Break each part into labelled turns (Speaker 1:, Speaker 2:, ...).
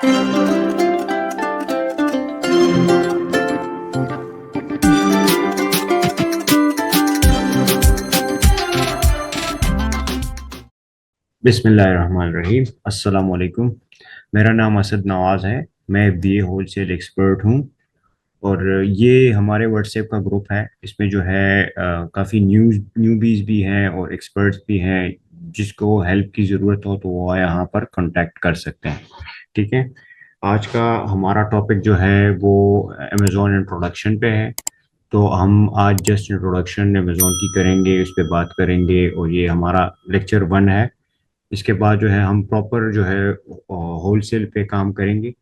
Speaker 1: बिस्मिल्लाहिर्रहमानिर्रहीम। अस्सलाम वालेकुम। मेरा नाम असद नवाज़ है। मैं बीए होलसेल एक्सपर्ट हूँ और ये हमारे व्हाट्सएप का ग्रुप है। इसमें जो है काफ़ी न्यूबीज़ भी हैं और एक्सपर्ट्स भी हैं। जिसको हेल्प की ज़रूरत हो तो वो यहाँ पर कांटेक्ट कर सकते हैं। ठीक है। आज का हमारा टॉपिक जो है वो अमेज़ॉन इंट्रोडक्शन पे है। तो हम आज जस्ट इंट्रोडक्शन अमेज़ॉन की करेंगे, उस पर बात करेंगे और ये हमारा लेक्चर 1 है। इसके बाद जो है हम प्रॉपर जो है होलसेल पे काम करेंगे।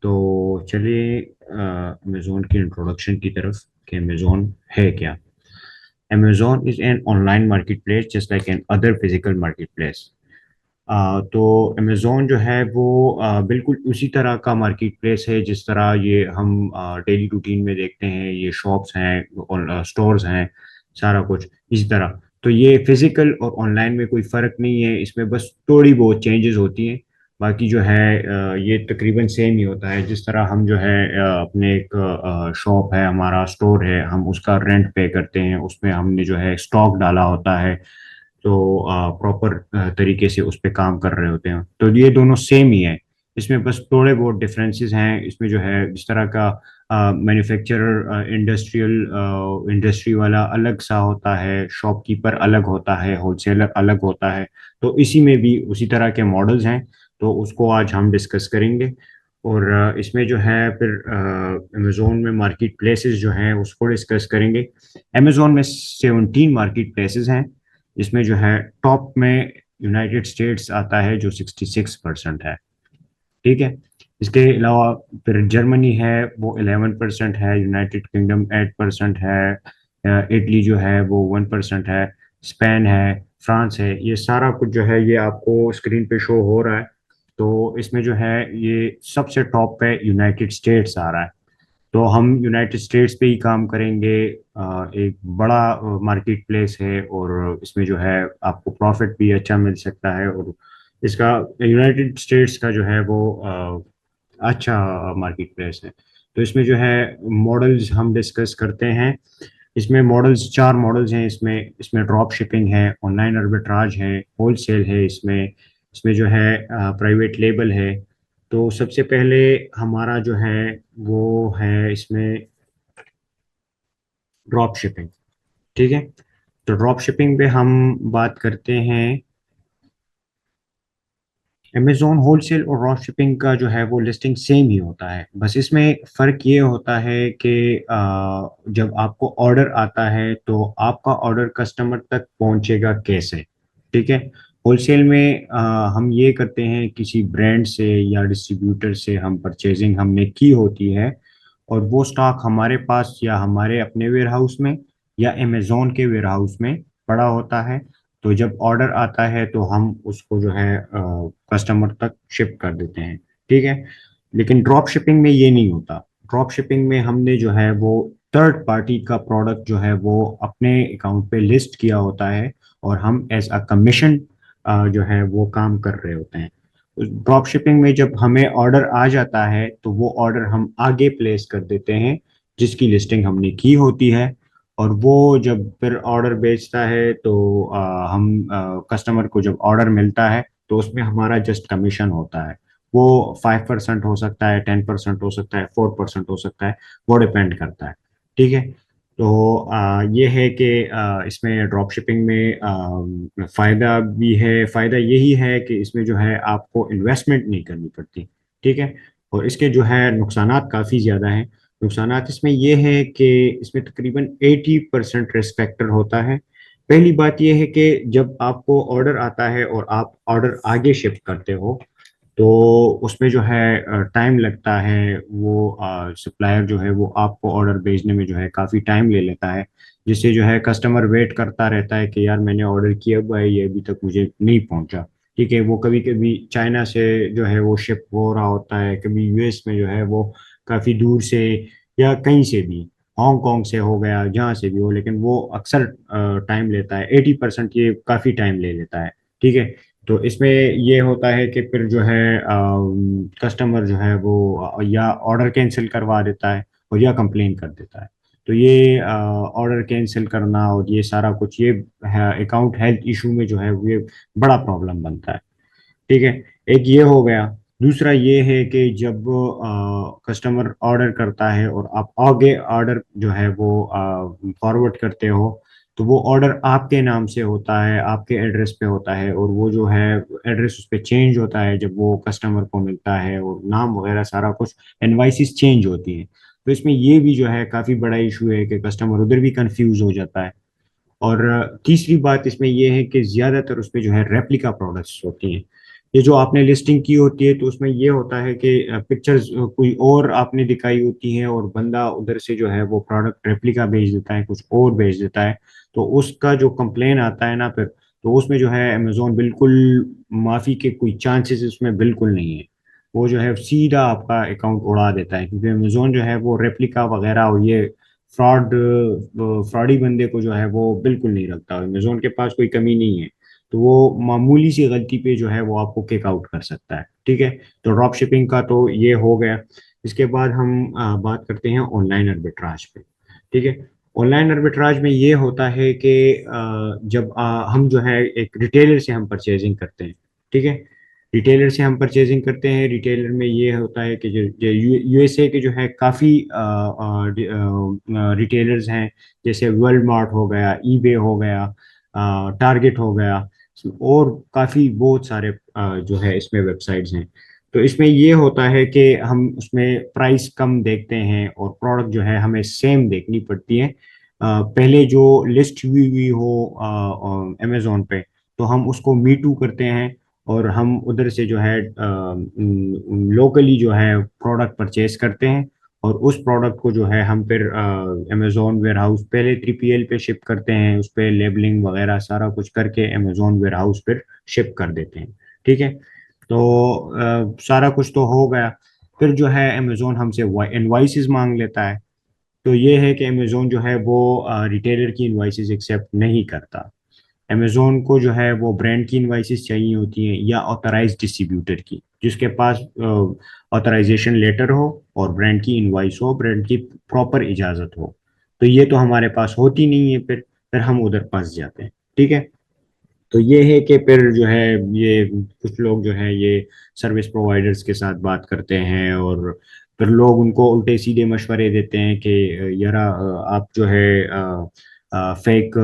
Speaker 1: तो चलिए अमेज़ॉन की इंट्रोडक्शन की तरफ कि अमेज़ॉन है क्या। Amazon is an online market place just like an other physical market place. तो अमेज़ॉन जो है वो बिल्कुल उसी तरह का मार्केट प्लेस है जिस तरह ये हम डेली रूटीन में देखते हैं। ये शॉप्स हैं और स्टोर्स हैं, सारा कुछ इसी तरह। तो ये फिजिकल और ऑनलाइन में कोई फ़र्क नहीं है, इसमें बस थोड़ी बहुत चेंजेस होती हैं। बाकी जो है ये तकरीबन सेम ही होता है। जिस तरह हम जो है अपने एक शॉप है, हमारा स्टोर है, हम उसका रेंट पे करते हैं, उसमें हमने जो है स्टॉक डाला होता है। तो प्रॉपर तरीके से उस पे काम कर रहे होते हैं। तो ये दोनों सेम ही है। इसमें बस थोड़े बहुत डिफरेंसेस हैं। इसमें जो है जिस तरह का मैन्युफैक्चरर इंडस्ट्रियल इंडस्ट्री वाला अलग सा होता है, शॉपकीपर अलग होता है, होलसेलर अलग होता है। तो इसी में भी उसी तरह के मॉडल्स हैं। तो उसको आज हम डिस्कस करेंगे। और इसमें जो है फिर अमेज़ोन में मार्केट प्लेसेस जो हैं उसको डिस्कस करेंगे। अमेज़ोन में 17 मार्केट प्लेसेस हैं। इसमें जो है टॉप में यूनाइटेड स्टेट्स आता है जो 66% है। ठीक है। इसके अलावा फिर जर्मनी है, वो 11% है। यूनाइटेड किंगडम 8% है। इटली जो है वो 1% है। स्पेन है, फ्रांस है। ये सारा कुछ जो है ये आपको स्क्रीन पे शो हो रहा है। तो इसमें जो है ये सबसे टॉप पे यूनाइटेड स्टेट्स आ रहा है। तो हम यूनाइटेड स्टेट्स पे ही काम करेंगे। एक बड़ा मार्केट प्लेस है और इसमें जो है आपको प्रॉफिट भी अच्छा मिल सकता है। और इसका यूनाइटेड स्टेट्स का जो है वो अच्छा मार्केट प्लेस है। तो इसमें जो है मॉडल्स हम डिस्कस करते हैं। इसमें मॉडल्स 4 मॉडल्स हैं। इसमें इसमें ड्रॉप शिपिंग है, ऑनलाइन आर्बिट्राज है, होलसेल है। इसमें इसमें जो है प्राइवेट लेबल है। तो सबसे पहले हमारा जो है वो है इसमें ड्रॉप शिपिंग। ठीक है। तो ड्रॉप शिपिंग पे हम बात करते हैं। अमेज़ॉन होलसेल और ड्रॉप शिपिंग का जो है वो लिस्टिंग सेम ही होता है। बस इसमें फ़र्क ये होता है कि जब आपको ऑर्डर आता है तो आपका ऑर्डर कस्टमर तक पहुंचेगा कैसे। ठीक है। होलसेल में हम ये करते हैं किसी ब्रांड से या डिस्ट्रीब्यूटर से हम परचेजिंग हमने की होती है और वो स्टॉक हमारे पास या हमारे अपने वेयर हाउस में या अमेज़ॉन के वेयर हाउस में पड़ा होता है। तो जब ऑर्डर आता है तो हम उसको जो है कस्टमर तक शिप कर देते हैं। ठीक है। लेकिन ड्रॉप शिपिंग में ये नहीं होता। ड्रॉप शिपिंग में हमने जो है वो थर्ड पार्टी का प्रोडक्ट जो है वो अपने अकाउंट पे लिस्ट किया होता है और हम एज अ कमीशन जो है वो काम कर रहे होते हैं। ड्रॉप शिपिंग में जब हमें ऑर्डर आ जाता है तो वो ऑर्डर हम आगे प्लेस कर देते हैं जिसकी लिस्टिंग हमने की होती है। और वो जब फिर ऑर्डर बेचता है तो हम कस्टमर को जब ऑर्डर मिलता है तो उसमें हमारा जस्ट कमीशन होता है। वो 5% हो सकता है, 10% हो सकता है, 4% हो सकता है। वो डिपेंड करता है। ठीक है। तो ये है कि इसमें ड्रॉप शिपिंग में फ़ायदा भी है। फ़ायदा यही है कि इसमें जो है आपको इन्वेस्टमेंट नहीं करनी पड़ती। ठीक है। और इसके जो है नुकसानात काफ़ी ज़्यादा हैं। नुकसानात इसमें ये है कि इसमें तकरीबन 80% रिस्क फैक्टर होता है। पहली बात ये है कि जब आपको ऑर्डर आता है और आप ऑर्डर आगे शिफ्ट करते हो तो उसमें जो है टाइम लगता है। वो सप्लायर जो है वो आपको ऑर्डर भेजने में जो है काफ़ी टाइम ले लेता है, जिससे जो है कस्टमर वेट करता रहता है कि यार मैंने ऑर्डर किया हुआ है, ये अभी तक मुझे नहीं पहुंचा। ठीक है। वो कभी कभी चाइना से जो है वो शिप हो रहा होता है, कभी यूएस में जो है वो काफ़ी दूर से या कहीं से भी, हांगकांग से हो गया, जहाँ से भी हो, लेकिन वो अक्सर टाइम लेता है। 80% ये काफ़ी टाइम ले लेता है। ठीक है। तो इसमें ये होता है कि फिर जो है कस्टमर जो है वो या ऑर्डर कैंसिल करवा देता है और या कंप्लेन कर देता है। तो ये ऑर्डर कैंसिल करना और ये सारा कुछ ये अकाउंट हेल्थ इशू में जो है वो ये बड़ा प्रॉब्लम बनता है। ठीक है, एक ये हो गया। दूसरा ये है कि जब कस्टमर ऑर्डर करता है और आप आगे ऑर्डर जो है वो फॉरवर्ड करते हो, तो वो ऑर्डर आपके नाम से होता है, आपके एड्रेस पे होता है, और वो जो है एड्रेस उस पर चेंज होता है जब वो कस्टमर को मिलता है, और नाम वगैरह सारा कुछ इनवाइसिस चेंज होती है। तो इसमें ये भी जो है काफ़ी बड़ा इशू है कि कस्टमर उधर भी कंफ्यूज हो जाता है। और तीसरी बात इसमें यह है कि ज्यादातर उसमें जो है रेप्लिका प्रोडक्ट्स होती हैं। ये जो आपने लिस्टिंग की होती है तो उसमें ये होता है कि पिक्चर्स कोई और आपने दिखाई होती हैं और बंदा उधर से जो है वो प्रोडक्ट रेप्लिका भेज देता है, कुछ और भेज देता है। तो उसका जो कंप्लेन आता है ना फिर, तो उसमें जो है अमेजोन बिल्कुल माफी के कोई चांसेस उसमें बिल्कुल नहीं है। वो जो है सीधा आपका अकाउंट उड़ा देता है, क्योंकि अमेजोन जो है वो रेप्लिका वगैरह और ये फ्रॉड फ्रॉडी बंदे को जो है वो बिल्कुल नहीं रखता। अमेजोन के पास कोई कमी नहीं है, तो वो मामूली सी गलती पे जो है वो आपको किक आउट कर सकता है। ठीक है, तो ड्रॉप शिपिंग का तो ये हो गया। इसके बाद हम बात करते हैं ऑनलाइन आर्बिट्राज पे। ठीक है, ऑनलाइन आर्बिट्राज में ये होता है कि जब हम जो है एक रिटेलर से हम परचेजिंग करते हैं। ठीक है, रिटेलर से हम परचेजिंग करते हैं। रिटेलर में ये होता है कि जो यूएसए के जो है काफ़ी रिटेलर्स हैं, जैसे वर्ल्ड मार्ट हो गया, ईबे हो गया, टारगेट हो गया, और काफ़ी बहुत सारे जो है इसमें वेबसाइट्स हैं। तो इसमें ये होता है कि हम उसमें प्राइस कम देखते हैं और प्रोडक्ट जो है हमें सेम देखनी पड़ती है। पहले जो लिस्ट हुई हुई हो अमेजोन पे, तो हम उसको मी टू करते हैं और हम उधर से जो है लोकली जो है प्रोडक्ट परचेज करते हैं। और उस प्रोडक्ट को जो है हम फिर अमेजोन वेयर हाउस पहले 3PL पे शिप करते हैं, उस पर लेबलिंग वगैरह सारा कुछ करके अमेजोन वेयर हाउस फिर शिप कर देते हैं। ठीक है, तो सारा कुछ तो हो गया। फिर जो है अमेजोन हमसे इनवाइसेस मांग लेता है। तो ये है कि अमेजोन जो है वो रिटेलर की इनवाइसेस एक्सेप्ट नहीं करता। अमेजोन को जो है वो ब्रांड की इनवाइसेस चाहिए होती हैं या ऑथराइज डिस्ट्रीब्यूटर की, जिसके पास ऑथराइजेशन लेटर हो और ब्रांड की इनवाइस हो, ब्रांड की प्रॉपर इजाज़त हो। तो ये तो हमारे पास होती नहीं है, फिर हम उधर फंस जाते हैं। ठीक है, तो ये है कि फिर जो है ये कुछ लोग जो है ये सर्विस प्रोवाइडर्स के साथ बात करते हैं, और फिर लोग उनको उल्टे सीधे मशवरे देते हैं कि यार आप जो है फेक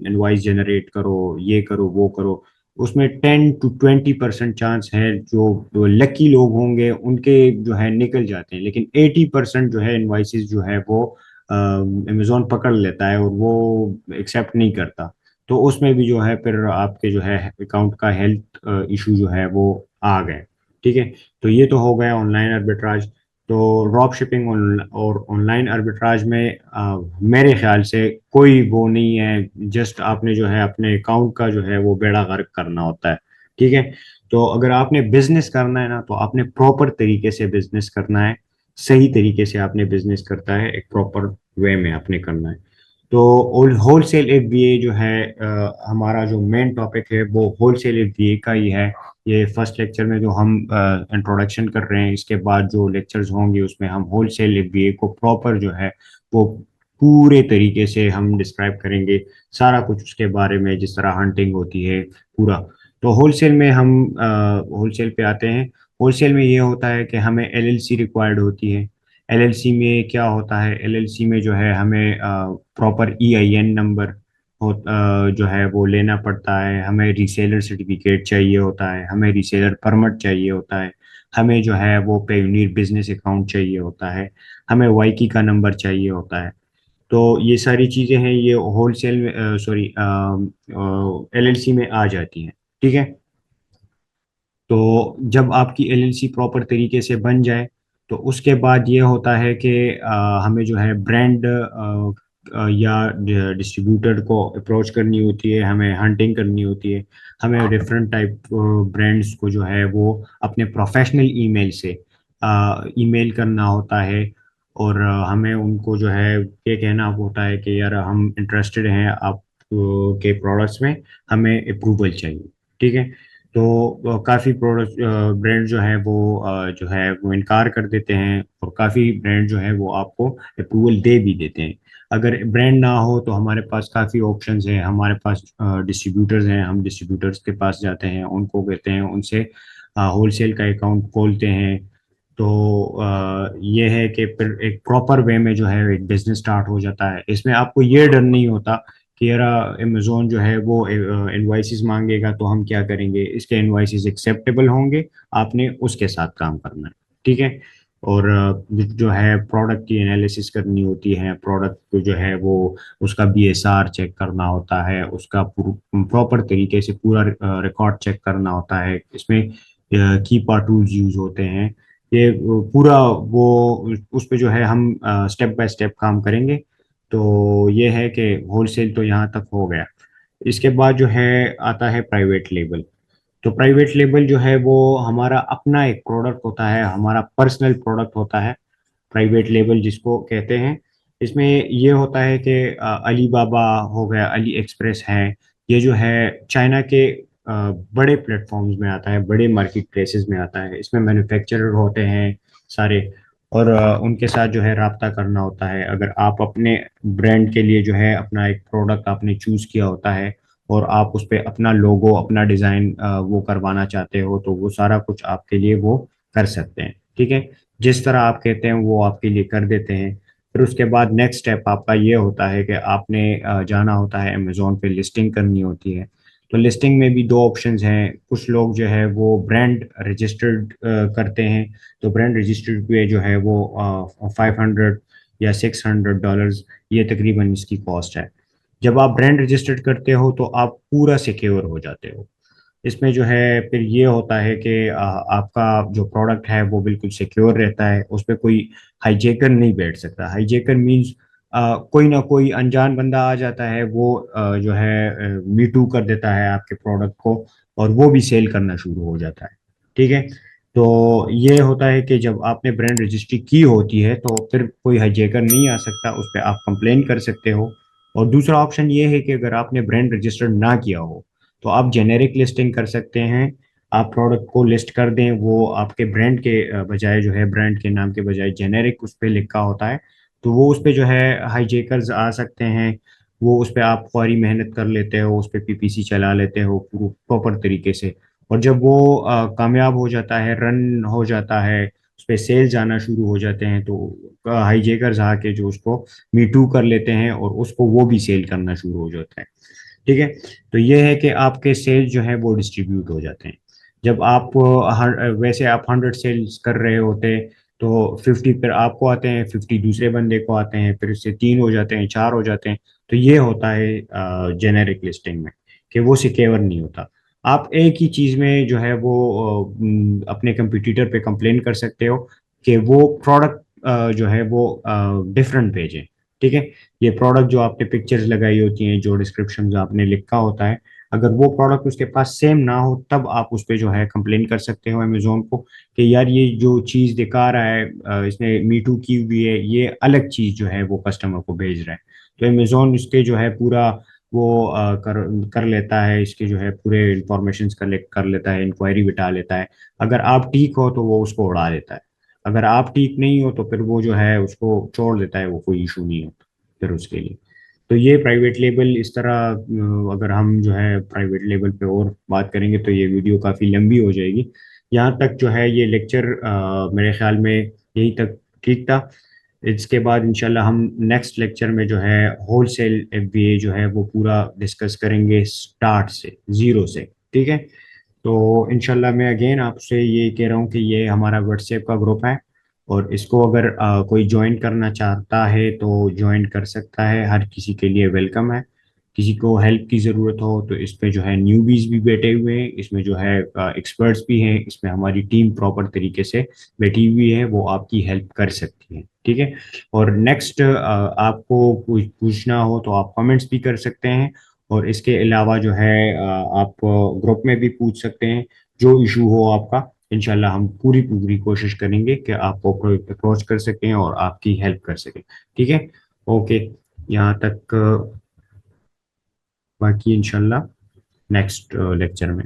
Speaker 1: इनवाइस जनरेट करो, ये करो वो करो। उसमें 10 to 20% चांस है जो लकी लोग होंगे उनके जो है निकल जाते हैं, लेकिन 80% जो है इनवाइसेस जो है वो अमेजोन पकड़ लेता है और वो एक्सेप्ट नहीं करता। तो उसमें भी जो है फिर आपके जो है अकाउंट का हेल्थ इशू जो है वो आ गए। ठीक है, तो ये तो हो गया ऑनलाइन आर्बिट्राज। तो ड्रॉप शिपिंग और ऑनलाइन आर्बिट्राज में मेरे ख्याल से कोई वो नहीं है, जस्ट आपने जो है अपने अकाउंट का जो है वो बेड़ा गर्क करना होता है। ठीक है, तो अगर आपने बिजनेस करना है ना, तो आपने प्रॉपर तरीके से बिजनेस करना है। सही तरीके से आपने बिजनेस करता है, एक प्रॉपर वे में आपने करना है। तो होलसेल एफबीए जो है हमारा जो मेन टॉपिक है वो होलसेल एफबीए का ही है। ये फर्स्ट लेक्चर में जो हम इंट्रोडक्शन कर रहे हैं, इसके बाद जो लेक्चर्स होंगे उसमें हम होलसेल एफबीए को प्रॉपर जो है वो पूरे तरीके से हम डिस्क्राइब करेंगे, सारा कुछ उसके बारे में, जिस तरह हंटिंग होती है पूरा। तो होलसेल में हम होलसेल पे आते हैं। होलसेल में ये होता है कि हमें एलएलसी रिक्वायर्ड होती है। एलएलसी में क्या होता है, एलएलसी में जो है हमें प्रॉपर ईआईएन नंबर जो है वो लेना पड़ता है, हमें रीसेलर सर्टिफिकेट चाहिए होता है, हमें रीसेलर परमिट चाहिए होता है, हमें जो है वो पेयोनियर बिजनेस अकाउंट चाहिए होता है, हमें वाईकी का नंबर चाहिए होता है। तो ये सारी चीज़ें हैं, ये होलसेल में सॉरी एलएलसी में आ जाती हैं। ठीक है, तो जब आपकी एलएलसी प्रॉपर तरीके से बन जाए, तो उसके बाद ये होता है कि हमें जो है ब्रांड या डिस्ट्रीब्यूटर को अप्रोच करनी होती है, हमें हंटिंग करनी होती है। हमें डिफरेंट टाइप ब्रांड्स को जो है वो अपने प्रोफेशनल ईमेल से ईमेल करना होता है। और हमें उनको जो है ये कहना होता है कि यार हम इंटरेस्टेड हैं आप के प्रोडक्ट्स में, हमें अप्रूवल चाहिए। ठीक है। तो काफ़ी प्रोडक्ट ब्रांड जो है वो जो है वो इनकार कर देते हैं, और काफ़ी ब्रांड जो है वो आपको अप्रूवल दे भी देते हैं। अगर ब्रांड ना हो तो हमारे पास काफ़ी ऑप्शंस हैं, हमारे पास डिस्ट्रीब्यूटर्स हैं, हम डिस्ट्रीब्यूटर्स के पास जाते हैं, उनको कहते हैं, उनसे होलसेल का अकाउंट खोलते हैं। तो ये है कि फिर एक प्रॉपर वे में जो है एक बिजनेस स्टार्ट हो जाता है। इसमें आपको ये डर नहीं होता कि यार अमेजोन जो है वो इनवाइसेस मांगेगा तो हम क्या करेंगे, इसके इनवाइसेस एक्सेप्टेबल होंगे, आपने उसके साथ काम करना है। ठीक है। और जो है प्रोडक्ट की एनालिसिस करनी होती है, प्रोडक्ट को जो है वो उसका बीएसआर चेक करना होता है, उसका प्रॉपर तरीके से पूरा रिकॉर्ड चेक करना होता है। इसमें की पार्ट टूल्स यूज होते हैं। ये पूरा वो उस पे जो है हम स्टेप बाय स्टेप काम करेंगे। तो ये है कि होलसेल तो यहाँ तक हो गया। इसके बाद जो है आता है प्राइवेट लेबल। तो प्राइवेट लेबल जो है वो हमारा अपना एक प्रोडक्ट होता है, हमारा पर्सनल प्रोडक्ट होता है, प्राइवेट लेबल जिसको कहते हैं। इसमें ये होता है कि अली बाबा हो गया, अली एक्सप्रेस है, ये जो है चाइना के बड़े प्लेटफॉर्म्स में आता है, बड़े मार्केट प्लेसेस में आता है। इसमें मैन्युफैक्चरर होते हैं सारे, और उनके साथ जो है राब्ता करना होता है। अगर आप अपने ब्रांड के लिए जो है अपना एक प्रोडक्ट आपने चूज किया होता है, और आप उस पर अपना लोगो, अपना डिज़ाइन वो करवाना चाहते हो, तो वो सारा कुछ आपके लिए वो कर सकते हैं। ठीक है। जिस तरह आप कहते हैं वो आपके लिए कर देते हैं। फिर उसके बाद नेक्स्ट स्टेप आपका ये होता है कि आपने जाना होता है अमेजोन पे, लिस्टिंग करनी होती है। तो लिस्टिंग में भी दो ऑप्शंस हैं। कुछ लोग जो है वो ब्रांड रजिस्टर्ड करते हैं। तो ब्रांड रजिस्टर्ड पे जो है वो 500 या $600, ये तकरीबन इसकी कॉस्ट है। जब आप ब्रांड रजिस्टर्ड करते हो तो आप पूरा सिक्योर हो जाते हो। इसमें जो है फिर ये होता है कि आपका जो प्रोडक्ट है वो बिल्कुल सिक्योर रहता है, उस पर कोई हाईजैकर नहीं बैठ सकता। हाईजैकर मीन्स कोई ना कोई अनजान बंदा आ जाता है, वो जो है मी टू कर देता है आपके प्रोडक्ट को, और वो भी सेल करना शुरू हो जाता है। ठीक है। तो ये होता है कि जब आपने ब्रांड रजिस्ट्री की होती है तो फिर कोई हाईजैकर नहीं आ सकता, उस पर आप कंप्लेन कर सकते हो। और दूसरा ऑप्शन ये है कि अगर आपने ब्रांड रजिस्टर्ड ना किया हो तो आप जेनेरिक लिस्टिंग कर सकते हैं। आप प्रोडक्ट को लिस्ट कर दें, वो आपके ब्रांड के बजाय जो है, ब्रांड के नाम के बजाय जेनेरिक उस पर लिखा होता है। तो वो उस पर जो है हाईजेकर्स आ सकते हैं। वो उस पर आप फौरी मेहनत कर लेते हो, उस पर पीपीसी चला लेते हो प्रॉपर तरीके से। और जब वो कामयाब हो जाता है, रन हो जाता है, उस पर सेल्स आना शुरू हो जाते हैं, तो हाईजेकर्स आके जो उसको मी टू कर लेते हैं, और उसको वो भी सेल करना शुरू हो जाता है। ठीक है। तो ये है कि आपके सेल्स जो है वो डिस्ट्रीब्यूट हो जाते हैं। जब आप वैसे आप 100 सेल्स कर रहे होते, तो 50 फिर आपको आते हैं, 50 दूसरे बंदे को आते हैं, फिर इससे 3 हो जाते हैं, 4 हो जाते हैं। तो ये होता है जेनेरिक लिस्टिंग में, कि वो सिक्योर नहीं होता। आप एक ही चीज़ में जो है वो अपने कंपटीटर पे कंप्लेन कर सकते हो कि वो प्रोडक्ट जो है वो डिफरेंट भेजें। ठीक है। ये प्रोडक्ट जो आपने पिक्चर्स लगाई होती हैं, जो डिस्क्रिप्शन जो आपने लिखा होता है, अगर वो प्रोडक्ट उसके पास सेम ना हो, तब आप उस पर जो है कंप्लेन कर सकते हो अमेजोन को, कि यार ये जो चीज़ दिखा रहा है, इसने मी टू की हुई है, ये अलग चीज़ जो है वो कस्टमर को भेज रहा है। तो अमेजोन इसके जो है पूरा वो कर लेता है, इसके जो है पूरे इंफॉर्मेशन कलेक्ट कर लेता है, इंक्वायरी बिठा लेता है। अगर आप ठीक हो तो वो उसको उड़ा देता है, अगर आप ठीक नहीं हो तो फिर वो जो है उसको छोड़ देता है, वो कोई इशू नहीं होता फिर उसके लिए। तो ये प्राइवेट लेबल इस तरह अगर हम जो है प्राइवेट लेबल पे और बात करेंगे तो ये वीडियो काफ़ी लंबी हो जाएगी। यहाँ तक जो है ये लेक्चर मेरे ख्याल में यही तक ठीक था। इसके बाद इंशाल्लाह हम नेक्स्ट लेक्चर में जो है होलसेल एफबीए जो है वो पूरा डिस्कस करेंगे स्टार्ट से, ज़ीरो से। ठीक है। तो इंशाल्लाह मैं अगेन आपसे ये कह रहा हूँ कि ये हमारा व्हाट्सएप का ग्रुप है, और इसको अगर कोई ज्वाइन करना चाहता है तो ज्वाइन कर सकता है, हर किसी के लिए वेलकम है। किसी को हेल्प की ज़रूरत हो तो इस पे जो है न्यूबीज भी बैठे हुए हैं, इसमें जो है एक्सपर्ट्स भी हैं, इसमें हमारी टीम प्रॉपर तरीके से बैठी हुई है, वो आपकी हेल्प कर सकती है। ठीक है। और नेक्स्ट आपको कुछ पूछना हो तो आप कमेंट्स भी कर सकते हैं, और इसके अलावा जो है आप ग्रुप में भी पूछ सकते हैं, जो इशू हो आपका। इंशाल्लाह हम पूरी पूरी कोशिश करेंगे कि आपको अप्रोच कर सकें और आपकी हेल्प कर सकें। ठीक है। ओके। यहाँ तक बाकी इंशाल्लाह नेक्स्ट लेक्चर में।